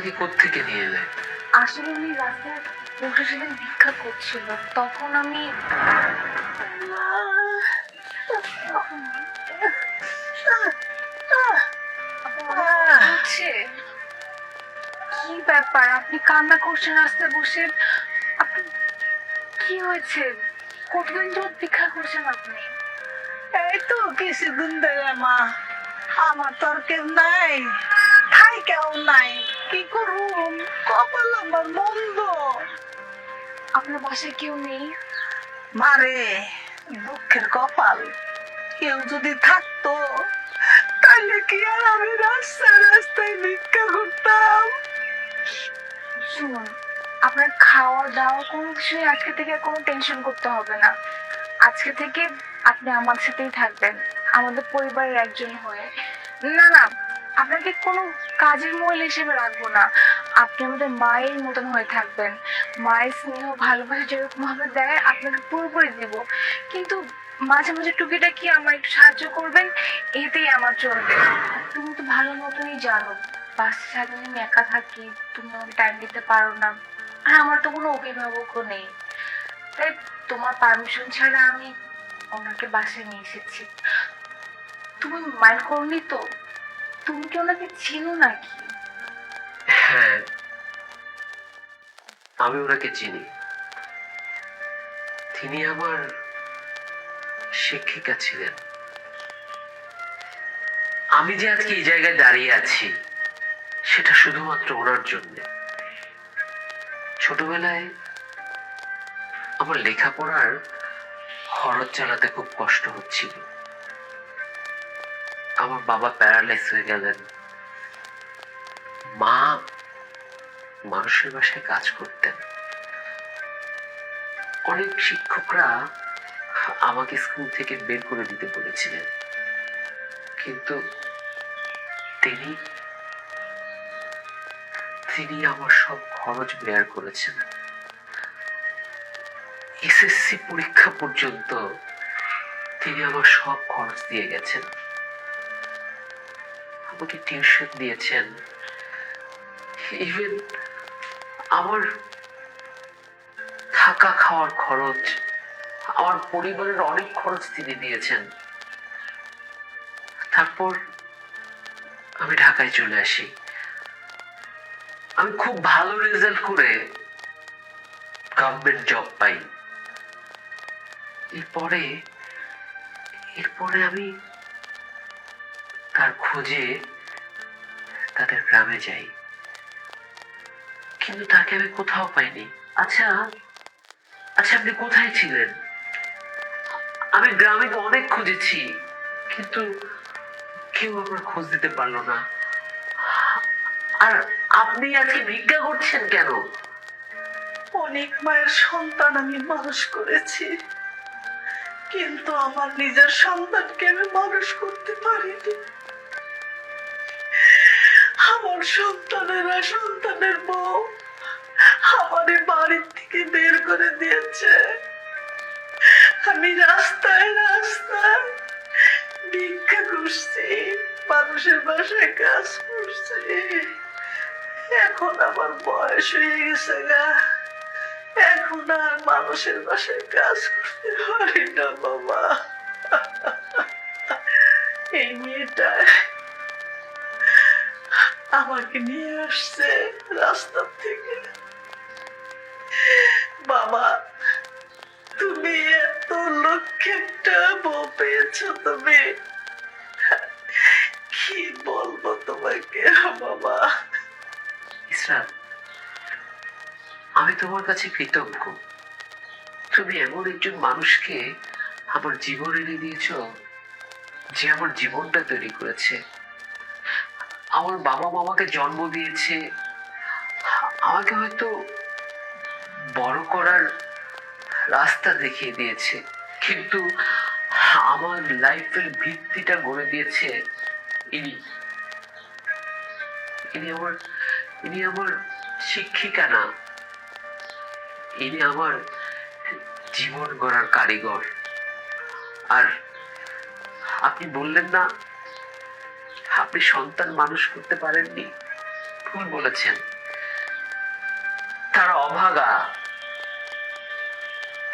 আমাকে কোত্থেকে নিয়ে এলে? আসলে উনি রাস্তায় বসেছিলেন, ভিক্ষা করছিল, তখন আমি হচ্ছে কি ব্যাপার, আপনি কান্না করছেন রাস্তায় বসে? আপনি কি হয়েছে? কতদিন ধরে ভিক্ষা করছেন আপনি? এই তো কিছুদিন ধরে মা, আমার তো আর কেউ নাই, খাই কেউ নাই, কি করুম, কপাল আমার মন্দ। আপনার বাসায় কেউ নেই? মারে দুঃখের কপাল, কেউ যদি থাকতো তাহলে কি আর আমি রাস্তায় রাস্তায় ভিক্ষা করতাম? শুনুন, আপনার খাওয়া দাওয়া কোনো কিছুই আজকে থেকে আর কোনো টেনশন করতে হবে না। আজকে থেকে আপনি আমার সাথেই থাকবেন, আমাদের পরিবারের একজন হয়ে। না না, আপনাকে কোনো কাজের মহিলা হিসেবে রাখবো না, আপনি আমাদের মায়ের মতন হয়ে থাকবেন। মায়ের স্নেহ ভালোবাসা যেরকম ভাবে দেয় আপনাকে পুরোপুরি দিব, কিন্তু মাঝে মাঝে টুকিটাকি আমার একটু সাহায্য করবেন, এতেই আমার চলবে। তুমি তো ভালো মতনই জানো বাসায় সারাদিন আমি একা থাকি, তুমি আমাকে টাইম দিতে পারো না, আর আমার তো কোনো অভিভাবকও নেই, তাই তোমার পারমিশন ছাড়া আমি ওনাকে বাসায় নিয়ে এসেছি। তুমি মাইন্ড করনি তো? তুমি কি ওনাকে চিনো নাকি? হ্যাঁ, আমি ওনাকে চিনি। তিনি আমার শিক্ষিকা ছিলেন। আমি যে আজকে এই জায়গায় দাঁড়িয়ে আছি সেটা শুধুমাত্র ওনার জন্য। ছোটবেলায় আমার লেখাপড়ার খরচ চালাতে খুব কষ্ট হচ্ছিল। আমার বাবা প্যারালাইজ হয়ে গেলেন, মা মানুষের বাসায় কাজ করতেন। অনেক শিক্ষকরা আমাকে স্কুল থেকে বের করে দিতে বলেছিলেন, কিন্তু তিনি তিনি আমার সব খরচ বেয়ার করেছেন। এসএসসি পরীক্ষা পর্যন্ত তিনি আমার সব খরচ দিয়ে গেছেন। আমাকে টিউশন দিয়েছেন, ইভেন আমার থাকা খাওয়ার খরচ, আমার পরিবারের অনেক খরচ তিনি দিয়েছেন। তারপর আমি ঢাকায় চলে আসি। আমি খুব ভালো রেজাল্ট করে গভর্নমেন্ট জব পাই। এরপরে এরপরে আমি তার খোঁজে তাদের গ্রামে যাই, কিন্তু তাকে আমি কোথাও পাইনি। আচ্ছা আচ্ছা, আপনি কোথায় ছিলেন? আমি গ্রামে তো অনেক খুঁজেছি, কিন্তু কেউ আমার খোঁজ দিতে পারলো না। আর আপনি আজকে ভিক্ষা করছেন কেন? অনেক মায়ের সন্তান আমি মানুষ করেছি, কিন্তু আমার নিজের সন্তানকে আমি মানুষ করতে পারিনি। আমার সন্তানেরা, সন্তানের বউ আমার বাড়ির থেকে বের করে দিয়েছে। আমি রাস্তায় রাস্তায় ভিক্ষা করছি, মানুষের বাসায় কাজ করছি। এখন আমার বয়স হয়ে গেছে গা, এখন আর মানুষের বাসায় কাজ করতে পারি না বাবা। এই মেয়েটা আমাকে নিয়ে আসছে রাস্তা থেকে। বাবা, তুমি এত লক্ষ্যটা বউ পেয়েছো, তুমি কি বলবো তোমাকে বাবা। ইসরাত, আমি তোমার কাছে কৃতজ্ঞ। তুমি এমন একজন মানুষকে আমার জীবন এনে দিয়েছ, যে আমার জীবনটা তৈরি করেছে। আমার বাবা মামাকে জন্ম দিয়েছে, আমাকে হয়তো বড় করার রাস্তা দেখিয়ে দিয়েছে, কিন্তু আমার লাইফের ভিত্তিটা গড়ে দিয়েছে ইনি। ইনি আমার শিক্ষিকা না, ইনি আমার জীবন গড়ার কারিগর। আর আপনি বললেন না আপনি সন্তান মানুষ করতে পারেননি, ভুল বলেছেন। তারা অভাগা,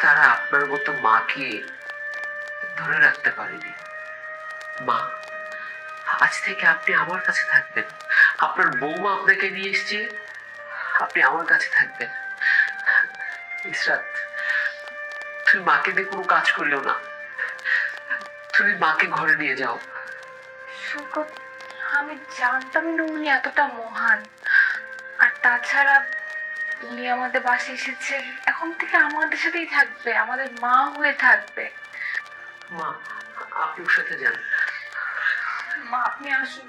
তারা আপনার মতো মাকে ধরে রাখতে পারেনি। মা, আজ থেকে আপনি আমার কাছে থাকবেন। আপনার বৌমা আপনাকে নিয়ে এসছে, আপনি আমার কাছে থাকবেন। ইসরাত, তুমি মাকে দিয়ে কোনো কাজ করলেও না, তুমি মাকে ঘরে নিয়ে যাও। সৈকত, আমি জানতাম না উনি এতটা মহান। আর তাছাড়া উনি আমাদের বাসায় এসেছে, এখন থেকে আমাদের সাথেই থাকবে, আমাদের মা হয়ে থাকবে। মা, আপনি ওর সাথে যান। মা, আপনি আসুন।